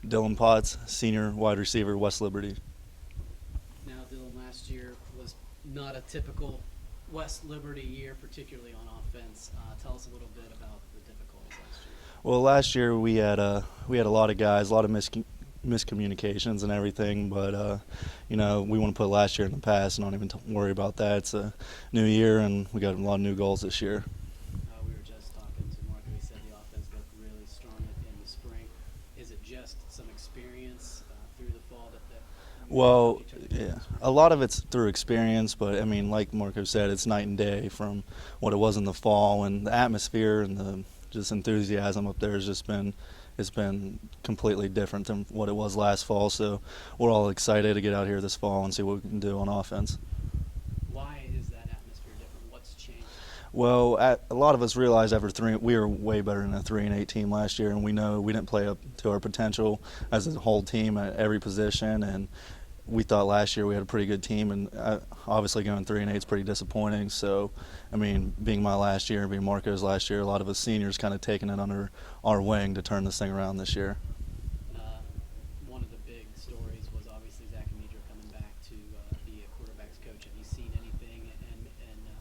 Dylan Potts, senior wide receiver, West Liberty. Now, Dylan, last year was not a typical West Liberty year, particularly on offense. Tell us a little bit about the difficulties last year. Well, last year we had a lot of guys, a lot of miscommunications and everything, but we want to put last year in the past and don't even worry about that. It's a new year, and we got a lot of new goals this year. We were just talking to Mark, and he said the offense looked really strong in the spring. Is it just some experience through the fall that Well, you turned yeah, the a lot of it's through experience, but I mean, like Marco said, it's night and day from what it was in the fall, and the atmosphere and the just enthusiasm up there has just been it's been completely different than what it was last fall. So we're all excited to get out here this fall and see what we can do on offense. Why is that atmosphere different? What's changed? Well, a lot of us realize we were way better than a 3-8 team last year, and we know we didn't play up to our potential as a whole team at every position. And we thought last year we had a pretty good team, and obviously going 3-8 is pretty disappointing. So, I mean, being my last year, being Marco's last year, a lot of us seniors kind of taking it under our wing to turn this thing around this year. Uh, One of the big stories was obviously Zach Amidra coming back to be a quarterback's coach. Have you seen anything and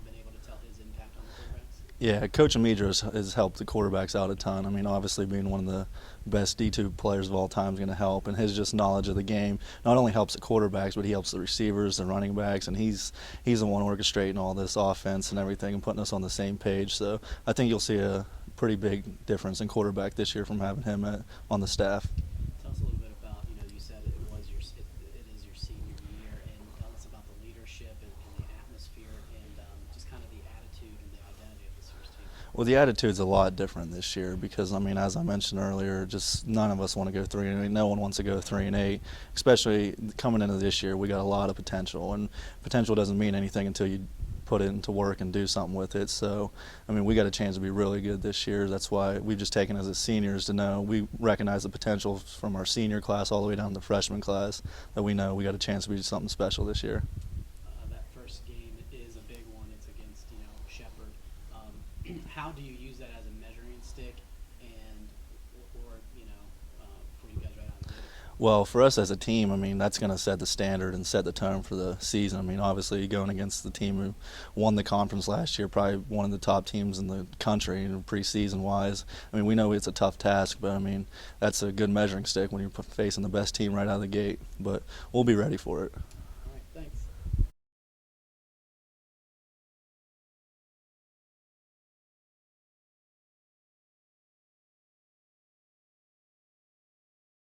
been able to tell his impact on the quarterbacks? Yeah, Coach Amidra has helped the quarterbacks out a ton. I mean, obviously being one of the best D2 players of all time is going to help, and his just knowledge of the game not only helps the quarterbacks, but he helps the receivers, the running backs, and he's the one orchestrating all this offense and everything and putting us on the same page. So I think you'll see a pretty big difference in quarterback this year from having him on the staff. Tell us a little bit about, you said it is your senior year, and tell us about the leadership and the atmosphere and just kind of the attitude and the identity of this year's team. Well, the attitude's a lot different this year because, I mean, as I mentioned earlier, just none of us want to go 3-8. No one wants to go 3-8, especially coming into this year. We got a lot of potential, and potential doesn't mean anything until you put it into work and do something with it. So, I mean, we got a chance to be really good this year. That's why we've just taken as a seniors to know we recognize the potential from our senior class all the way down to the freshman class, that we know we got a chance to be something special this year. That first game is a big one. It's against Shepherd. How do you use that as a measuring stick, and or for you guys right out of the gate? Well, for us as a team, I mean, that's going to set the standard and set the tone for the season. I mean, obviously going against the team who won the conference last year, probably one of the top teams in the country preseason-wise. I mean, we know it's a tough task, but I mean, that's a good measuring stick when you're facing the best team right out of the gate. But we'll be ready for it.